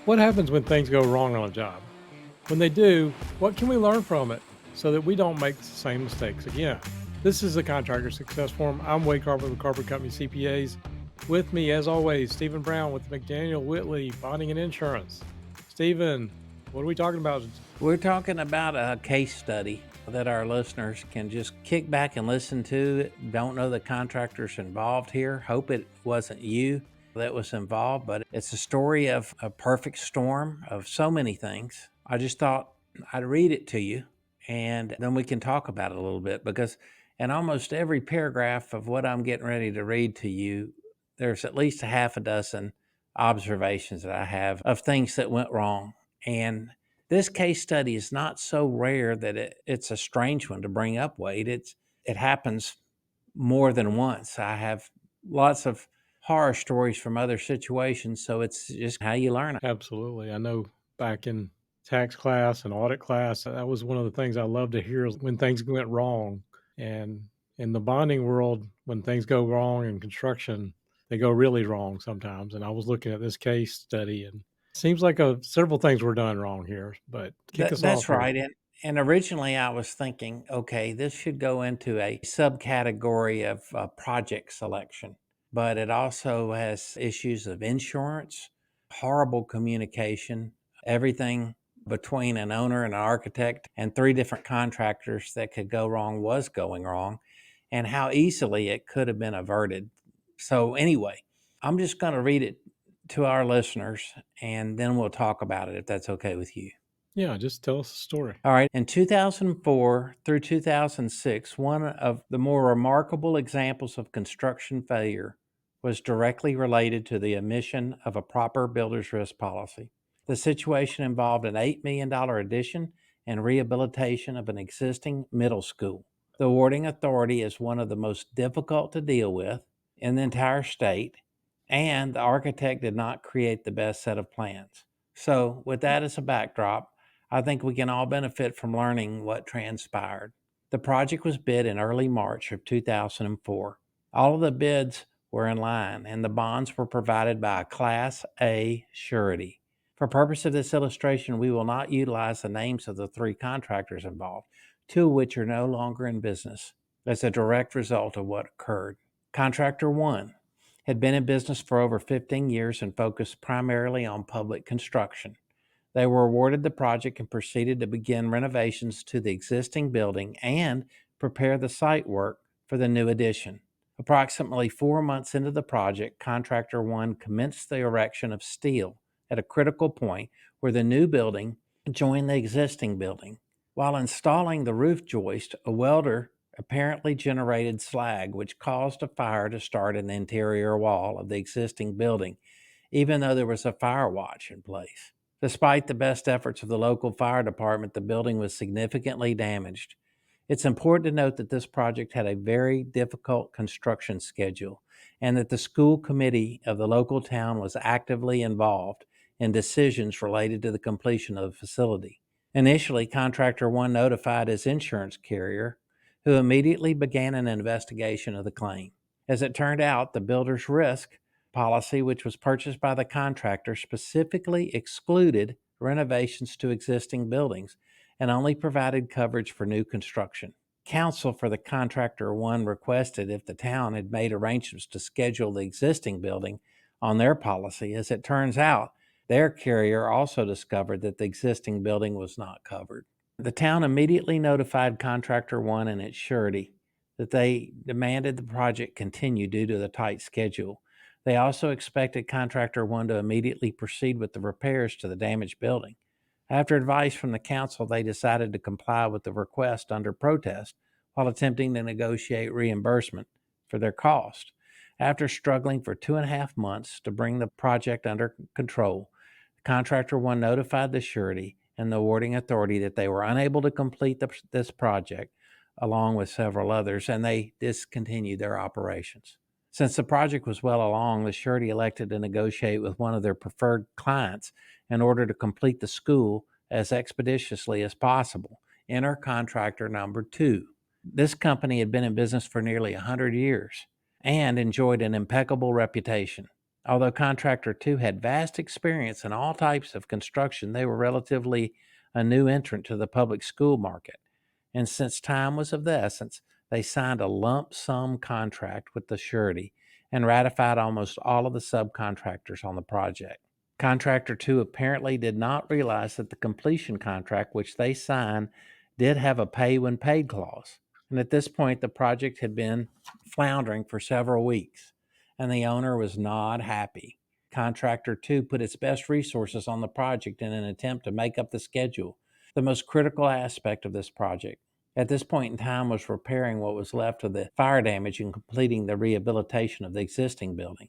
What happens when things go wrong on a job? When they do, what can we learn from it so that we don't make the same mistakes again? This is the Contractor Success Forum. I'm Wade Carpenter with Carpenter Company CPAs. With me, as always, Stephen Brown with McDaniel Whitley Bonding and Insurance. Stephen, what are we talking about? We're talking about a case study that our listeners can just kick back and listen to. Don't know the contractors involved here. Hope it wasn't you that was involved, but it's a story of a perfect storm of so many things. I just thought I'd read it to you and then we can talk about it a little bit, because in almost every paragraph of what I'm getting ready to read to you, there's at least a half a dozen observations that I have of things that went wrong. And this case study is not so rare that it's a strange one to bring up, Wade. It happens more than once. I have lots of horror stories from other situations, so it's just how you learn it. Absolutely. I know back in tax class and audit class, that was one of the things I love to hear is when things went wrong. And in the bonding world, when things go wrong in construction, they go really wrong sometimes. And I was looking at this case study and it seems like several things were done wrong here, but kick us off That's here. right. And originally I was thinking, okay, this should go into a subcategory of project selection, but it also has issues of insurance, horrible communication, everything between an owner and an architect and three different contractors that could go wrong was going wrong, and how easily it could have been averted. So, anyway, I'm just going to read it to our listeners and then we'll talk about it if that's okay with you. Yeah, just tell us the story. All right. In 2004 through 2006, one of the more remarkable examples of construction failure was directly related to the omission of a proper builder's risk policy. The situation involved an $8 million addition and rehabilitation of an existing middle school. The awarding authority is one of the most difficult to deal with in the entire state, and the architect did not create the best set of plans. So, with that as a backdrop, I think we can all benefit from learning what transpired. The project was bid in early March of 2004. All of the bids were in line, and the bonds were provided by a Class A surety. For purpose of this illustration, we will not utilize the names of the three contractors involved, two of which are no longer in business, as a direct result of what occurred. Contractor 1 had been in business for over 15 years and focused primarily on public construction. They were awarded the project and proceeded to begin renovations to the existing building and prepare the site work for the new addition. Approximately 4 months into the project, Contractor 1 commenced the erection of steel at a critical point where the new building joined the existing building. While installing the roof joist, a welder apparently generated slag, which caused a fire to start in the interior wall of the existing building, even though there was a fire watch in place. Despite the best efforts of the local fire department, the building was significantly damaged. It's important to note that this project had a very difficult construction schedule and that the school committee of the local town was actively involved in decisions related to the completion of the facility. Initially, Contractor 1 notified his insurance carrier, who immediately began an investigation of the claim. As it turned out, the builder's risk policy, which was purchased by the contractor, specifically excluded renovations to existing buildings and only provided coverage for new construction. Counsel for the contractor 1 requested if the town had made arrangements to schedule the existing building on their policy. As it turns out, their carrier also discovered that the existing building was not covered. The town immediately notified Contractor 1 and its surety that they demanded the project continue due to the tight schedule. They also expected Contractor 1 to immediately proceed with the repairs to the damaged building. After advice from the council, they decided to comply with the request under protest while attempting to negotiate reimbursement for their cost. After struggling for 2.5 months to bring the project under control, Contractor 1 notified the surety and the awarding authority that they were unable to complete this project, along with several others, and they discontinued their operations. Since the project was well along, the surety elected to negotiate with one of their preferred clients in order to complete the school as expeditiously as possible. Enter contractor number 2. This company had been in business for nearly 100 years and enjoyed an impeccable reputation. Although contractor 2 had vast experience in all types of construction, they were relatively a new entrant to the public school market. And since time was of the essence, they signed a lump sum contract with the surety and ratified almost all of the subcontractors on the project. Contractor 2 apparently did not realize that the completion contract, which they signed, did have a pay when paid clause. And at this point, the project had been floundering for several weeks, and the owner was not happy. Contractor 2 put its best resources on the project in an attempt to make up the schedule. The most critical aspect of this project at this point in time was repairing what was left of the fire damage and completing the rehabilitation of the existing building.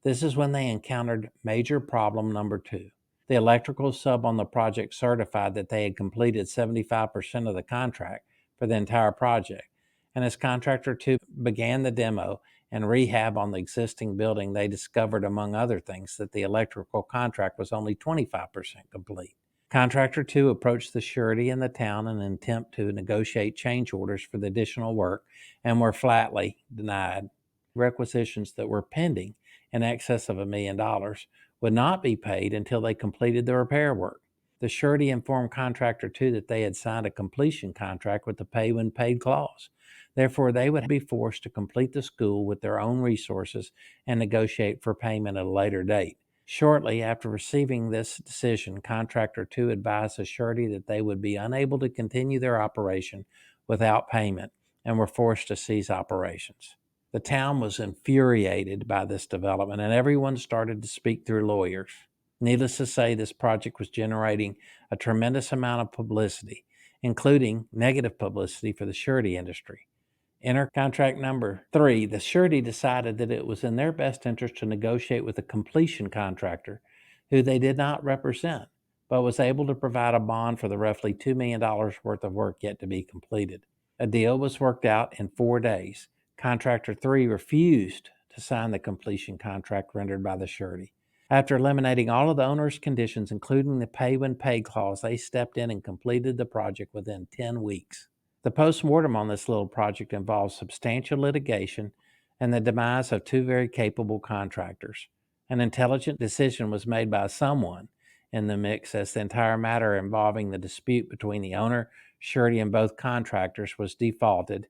This is when they encountered major problem number 2. The electrical sub on the project certified that they had completed 75% of the contract for the entire project. And as contractor 2 began the demo and rehab on the existing building, they discovered, among other things, that the electrical contract was only 25% complete. Contractor 2 approached the surety in the town in an attempt to negotiate change orders for the additional work and were flatly denied. Requisitions that were pending in excess of $1 million would not be paid until they completed the repair work. The surety informed contractor 2 that they had signed a completion contract with the pay when paid clause. Therefore, they would be forced to complete the school with their own resources and negotiate for payment at a later date. Shortly after receiving this decision, contractor 2 advised the surety that they would be unable to continue their operation without payment and were forced to cease operations. The town was infuriated by this development, and everyone started to speak through lawyers. Needless to say, this project was generating a tremendous amount of publicity, including negative publicity for the surety industry. Enter contract number 3. The surety decided that it was in their best interest to negotiate with a completion contractor who they did not represent, but was able to provide a bond for the roughly $2 million worth of work yet to be completed. A deal was worked out in 4 days. Contractor 3 refused to sign the completion contract rendered by the surety. After eliminating all of the owner's conditions, including the pay when paid clause, they stepped in and completed the project within 10 weeks. The postmortem on this little project involves substantial litigation and the demise of 2 very capable contractors. An intelligent decision was made by someone in the mix, as the entire matter involving the dispute between the owner, surety, and both contractors was defaulted,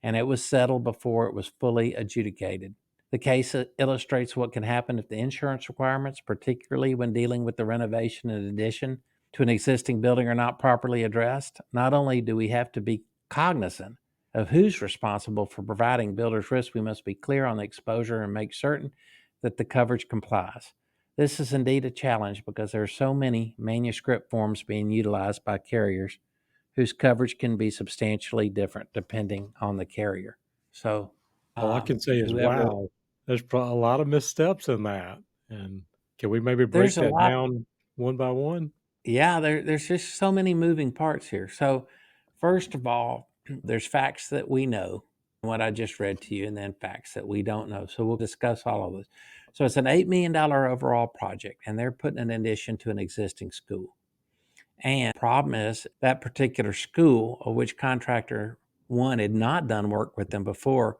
and it was settled before it was fully adjudicated. The case illustrates what can happen if the insurance requirements, particularly when dealing with the renovation and addition to an existing building, are not properly addressed. Not only do we have to be cognizant of who's responsible for providing builder's risk, we must be clear on the exposure and make certain that the coverage complies. This is indeed a challenge because there are so many manuscript forms being utilized by carriers whose coverage can be substantially different depending on the carrier. So, All I can say is, whoever wow, there's a lot of missteps in that, and can we maybe break there's a that lot, down one by one? yeah, there's just so many moving parts here. So, first of all, there's facts that we know, what I just read to you, and then facts that we don't know. So, we'll discuss all of this. So, it's an $8 million overall project, and they're putting an addition to an existing school. And the problem is that particular school, of which contractor 1 had not done work with them before,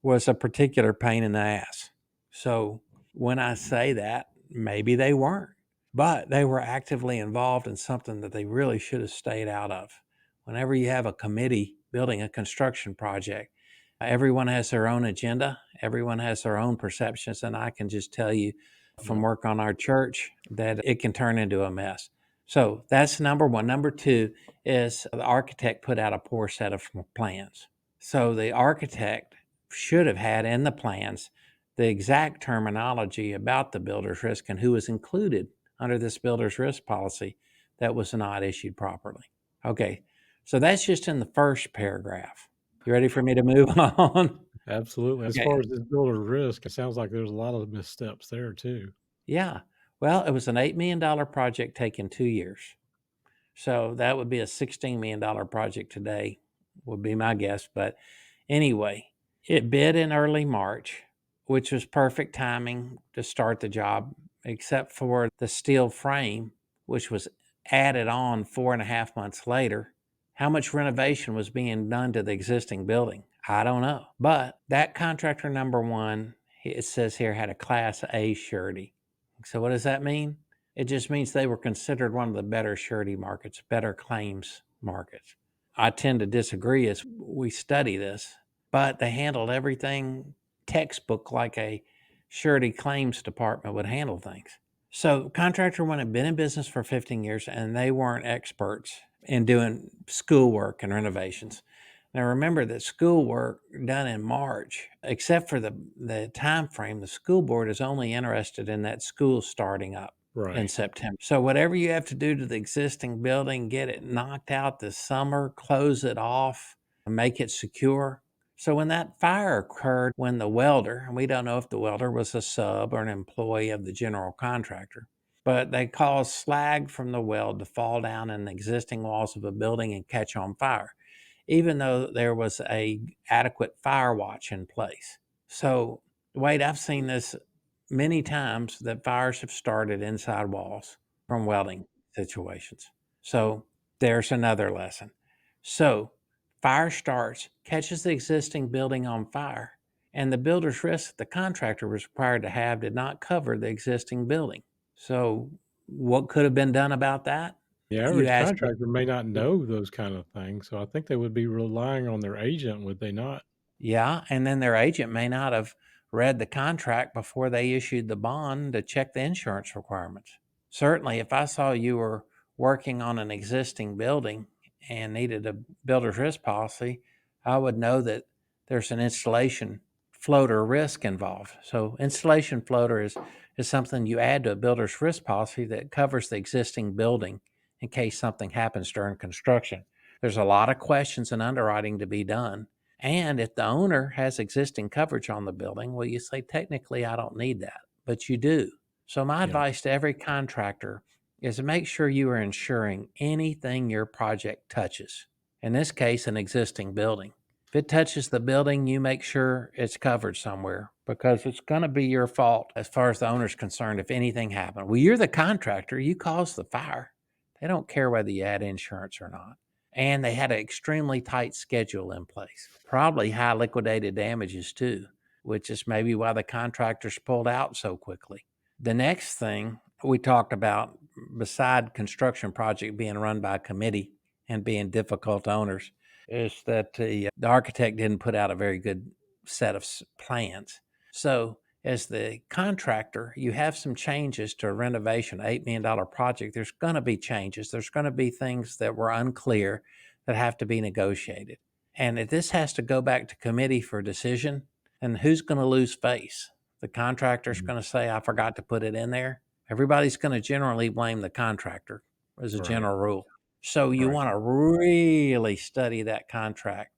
was a particular pain in the ass. So when I say that, maybe they weren't, but they were actively involved in something that they really should have stayed out of. Whenever you have a committee building a construction project, everyone has their own agenda, everyone has their own perceptions, and I can just tell you from Yep. work on our church that it can turn into a mess. So that's number 1. Number 2 is the architect put out a poor set of plans. So the architect should have had in the plans the exact terminology about the builder's risk and who was included under this builder's risk policy that was not issued properly. Okay, so that's just in the first paragraph. You ready for me to move on? Absolutely. As Okay, far as this builder risk, it sounds like there's a lot of missteps there too. yeah. Well, it was an $8 million project taking 2 years. So that would be a $16 million project today, would be my guess. But anyway, it bid in early March, which was perfect timing to start the job, except for the steel frame, which was added on 4.5 months later. How much renovation was being done to the existing building? I don't know. But that contractor number 1, it says here had a Class A surety. So what does that mean? It just means they were considered one of the better surety markets, better claims markets. I tend to disagree as we study this, but they handled everything textbook like a surety claims department would handle things. So contractor one had been in business for 15 years and they weren't experts in doing schoolwork and renovations. Now remember that schoolwork done in March, except for the time frame, the school board is only interested in that school starting up in Right. September. So whatever you have to do to the existing building, get it knocked out this summer, close it off, make it secure. So when that fire occurred, when the welder, and we don't know if the welder was a sub or an employee of the general contractor, but they caused slag from the weld to fall down in the existing walls of a building and catch on fire, even though there was a adequate fire watch in place. So, Wade, I've seen this many times that fires have started inside walls from welding situations. So there's another lesson. So fire starts, catches the existing building on fire, and the builder's risk the contractor was required to have did not cover the existing building. So what could have been done about that? The You average asked me. contractor may not know those kind of things, so I think they would be relying on their agent, would they not? Yeah, and then their agent may not have read the contract before they issued the bond to check the insurance requirements. Certainly, if I saw you were working on an existing building and needed a builder's risk policy, I would know that there's an installation floater risk involved. So, installation floater is something you add to a builder's risk policy that covers the existing building in case something happens during construction. There's a lot of questions and underwriting to be done, and if the owner has existing coverage on the building, well, you say, technically, I don't need that, but you do. So, my Yeah. advice to every contractor is to make sure you are insuring anything your project touches. In this case, an existing building. If it touches the building, you make sure it's covered somewhere because it's going to be your fault as far as the owner's concerned if anything happened. Well, you're the contractor, you caused the fire. They don't care whether you add insurance or not. And they had an extremely tight schedule in place, probably high liquidated damages too, which is maybe why the contractors pulled out so quickly. The next thing we talked about, beside construction project being run by a committee and being difficult owners, is that the architect didn't put out a very good set of plans. So as the contractor, you have some changes to a renovation, $8 million project. There's going to be changes. There's going to be things that were unclear that have to be negotiated. And if this has to go back to committee for decision, then who's going to lose face? The contractor's Mhm. going to say, I forgot to put it in there. Everybody's going to generally blame the contractor as a Right. general rule. So you Right. want to really study that contract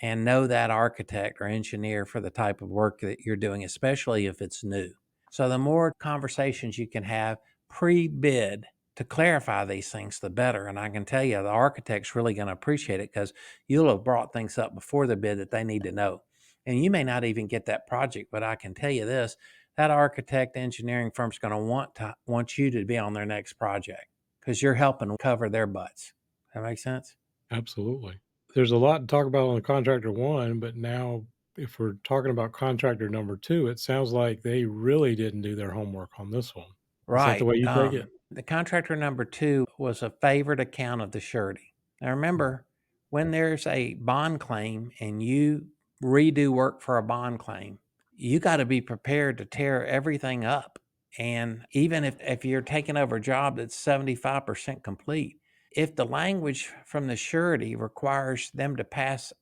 and know that architect or engineer for the type of work that you're doing, especially if it's new. So the more conversations you can have pre-bid to clarify these things, the better. And I can tell you, the architect's really going to appreciate it because you'll have brought things up before the bid that they need to know. And you may not even get that project, but I can tell you this: that architect engineering firm's going to want you to be on their next project because you're helping cover their butts. That makes sense? Absolutely. There's a lot to talk about on the contractor one, but now if we're talking about contractor number two, it sounds like they really didn't do their homework on this one. Is that the Right. way you take it? The contractor number two was a favored account of the surety. Now Mm. remember, when there's a bond claim and you redo work for a bond claim, you got to be prepared to tear everything up. And even if you're taking over a job that's 75% complete, if the language from the surety requires them to pass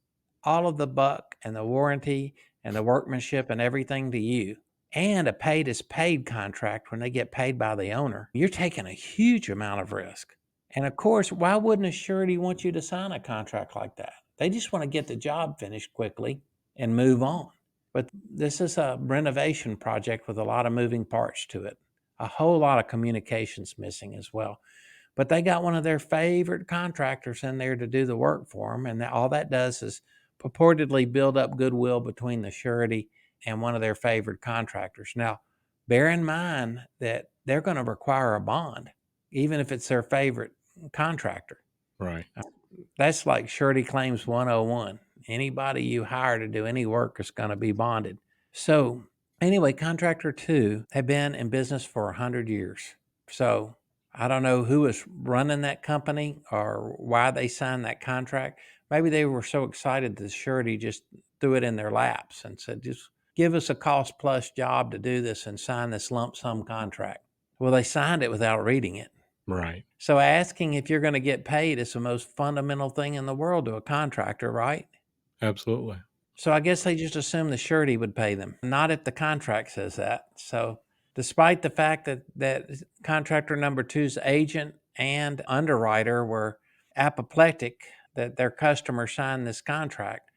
all of the buck and the warranty and the workmanship and everything to you, and a paid as paid contract when they get paid by the owner, you're taking a huge amount of risk. And of course, why wouldn't a surety want you to sign a contract like that? They just want to get the job finished quickly and move on. But this is a renovation project with a lot of moving parts to it, a whole lot of communications missing as well. But they got one of their favorite contractors in there to do the work for them, and all that does is purportedly build up goodwill between the surety and one of their favored contractors. Now, bear in mind that they're going to require a bond, even if it's their favorite contractor. Right. That's like surety claims 101. Anybody you hire to do any work is going to be bonded. So, Anyway, contractor 2 had been in business for 100 years. So I don't know who was running that company or why they signed that contract. Maybe they were so excited the surety just threw it in their laps and said, just give us a cost plus job to do this and sign this lump sum contract. Well, they signed it without reading it. Right. So asking if you're going to get paid is the most fundamental thing in the world to a contractor, right? Absolutely. So I guess they just assumed the surety would pay them, not if the contract says that. So despite the fact that contractor number two's agent and underwriter were apoplectic that their customer signed this contract,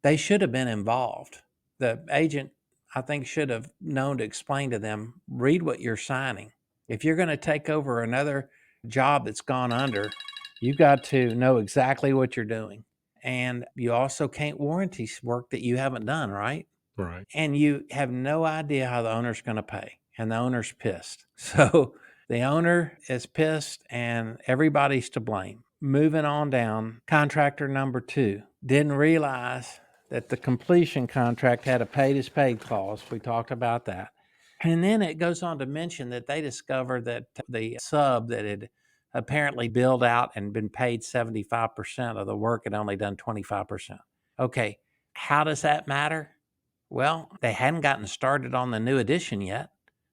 they should have been involved. The agent, I think, should have known to explain to them, read what you're signing. If you're going to take over another job that's gone under, you've got to know exactly what you're doing. And you also can't warranty work that you haven't done, right? Right. And you have no idea how the owner's going to pay. And the owner's pissed. So the owner is pissed and everybody's to blame. Moving on down, contractor number 2 didn't realize that the completion contract had a paid as paid clause. We talked about that. And then it goes on to mention that they discovered that the sub that had apparently billed out and been paid 75% of the work had only done 25%. Okay, how does that matter? Well, they hadn't gotten started on the new addition yet.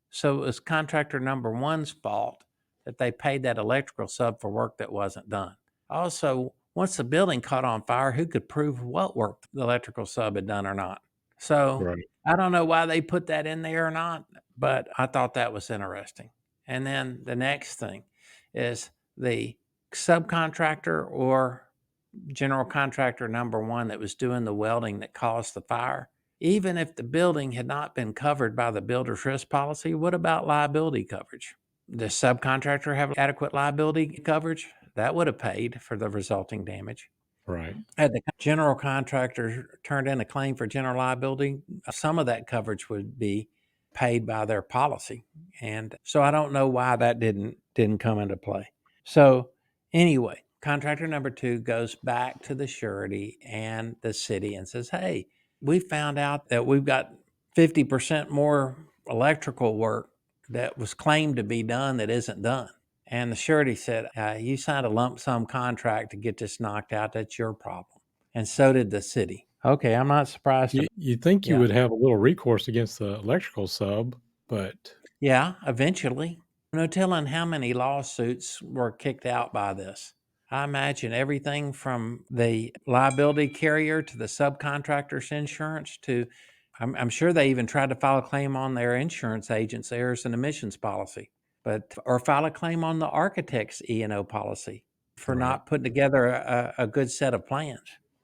So it was contractor number 1's fault that they paid that electrical sub for work that wasn't done. Also, once the building caught on fire, who could prove what work the electrical sub had done or not? So Right. I don't know why they put that in there or not, but I thought that was interesting. And then the next thing is the subcontractor or general contractor number 1 that was doing the welding that caused the fire. Even if the building had not been covered by the builder's risk policy, what about liability coverage? Does subcontractor have adequate liability coverage? That would have paid for the resulting damage. Right. Had the general contractor turned in a claim for general liability, some of that coverage would be paid by their policy. And so I don't know why that didn't come into play. So anyway, contractor number 2 goes back to the surety and the city and says, "Hey, we found out that we've got 50% more electrical work that was claimed to be done that isn't done." And the surety said, "You signed a lump sum contract to get this knocked out. That's your problem." And so did the city. Okay, I'm not surprised You about. you think you Yeah. would have a little recourse against the electrical sub, but Yeah, eventually. No telling how many lawsuits were kicked out by this. I imagine everything from the liability carrier to the subcontractor's insurance to, I'm sure they even tried to file a claim on their insurance agent's errors and emissions policy, or file a claim on the architect's E&O policy for right. not putting together a good set of plans.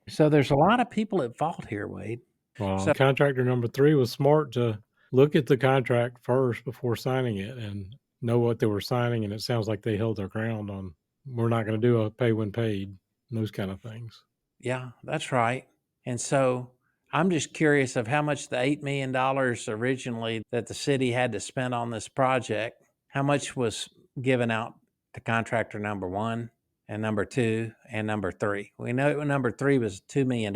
So there's a lot of people at fault here, Wade. Well, So contractor number 3 was smart to look at the contract first before signing it and know what they were signing, and it sounds like they held their ground on, "We're not gonna do a pay when paid," and those kind of things. yeah, that's right. And so I'm just curious of how much the $8 million originally that the city had to spend on this project, how much was given out to contractor number 1 and number 2 and number 3. We know number 3 was $2 million.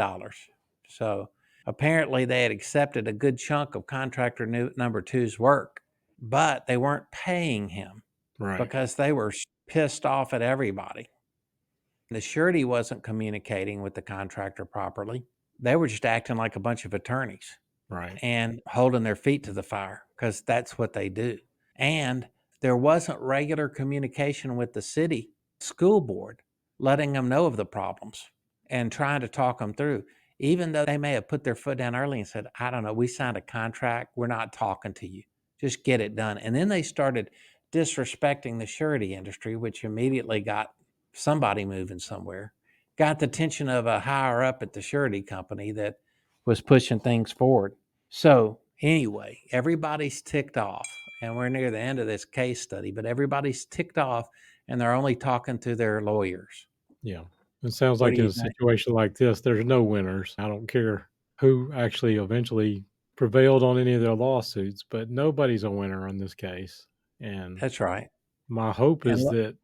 So apparently they had accepted a good chunk of contractor number two's work, but they weren't paying him Right. because they were pissed off at everybody. The surety wasn't communicating with the contractor properly. They were just acting like a bunch of attorneys Right. and holding their feet to the fire because that's what they do. And there wasn't regular communication with the city school board, letting them know of the problems and trying to talk them through. Even though they may have put their foot down early and said, I don't know, we signed a contract, we're not talking to you, just get it done. And then they started disrespecting the surety industry, which immediately got somebody moving somewhere, got the attention of a higher up at the surety company that was pushing things forward. So, anyway, everybody's ticked off, and we're near the end of this case study, but everybody's ticked off and they're only talking to their lawyers. Yeah. It sounds What do like in you a think? situation like this, there's no winners. I don't care who actually eventually prevailed on any of their lawsuits, but nobody's a winner in this case, and That's right. my hope And is that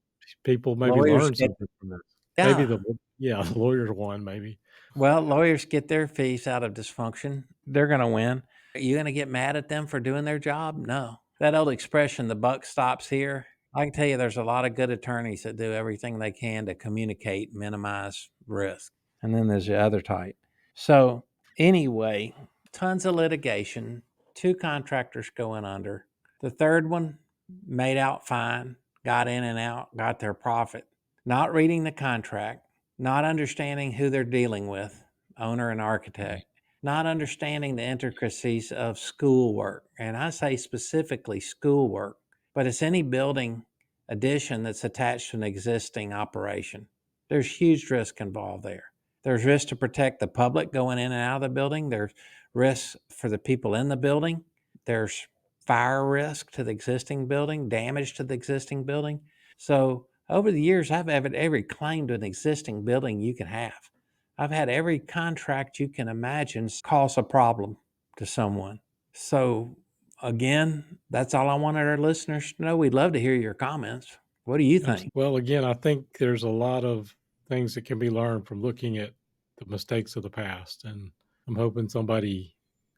people maybe lawyers learn get, something from this. Maybe yeah, the yeah, the lawyers won maybe. well, lawyers get their fees out of dysfunction. They're going to win. Are you going to get mad at them for doing their job? No. That old expression, the buck stops here. I can tell you there's a lot of good attorneys that do everything they can to communicate, minimize risk. And then there's the other type. So, anyway, tons of litigation, 2 contractors going under. The third one made out fine, got in and out, got their profit. Not reading the contract, not understanding who they're dealing with, owner and architect, not understanding the intricacies of schoolwork. And I say specifically schoolwork, but it's any building addition that's attached to an existing operation. There's huge risk involved there. There's risk to protect the public going in and out of the building. There's risks for the people in the building. There's fire risk to the existing building, damage to the existing building. So over the years, I've had every claim to an existing building you can have. I've had every contract you can imagine cause a problem to someone. So again, that's all I wanted our listeners to know. We'd love to hear your comments. What do you think? Well, again, I think there's a lot of things that can be learned from looking at the mistakes of the past. And I'm hoping somebody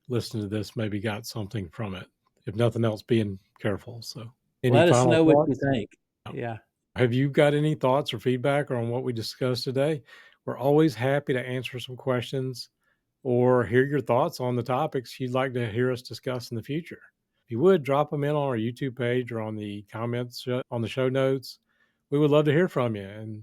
listening to this maybe got something from it. If nothing else, being careful. So, any Let us final know what you thoughts? think. Yeah. Have you got any thoughts or feedback on what we discussed today? We're always happy to answer some questions or hear your thoughts on the topics you'd like to hear us discuss in the future. If you would, drop them in on our YouTube page or on the comments on the show notes. We would love to hear from you and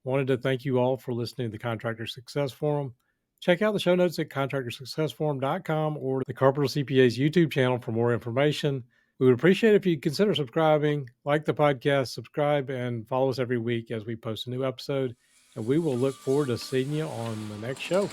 wanted to thank you all for listening to the Contractor Success Forum. Check out the show notes at contractorsuccessforum.com or the Carpenter CPA's YouTube channel for more information. We would appreciate it if you'd consider subscribing, like the podcast, subscribe, and follow us every week as we post a new episode. And we will look forward to seeing you on the next show.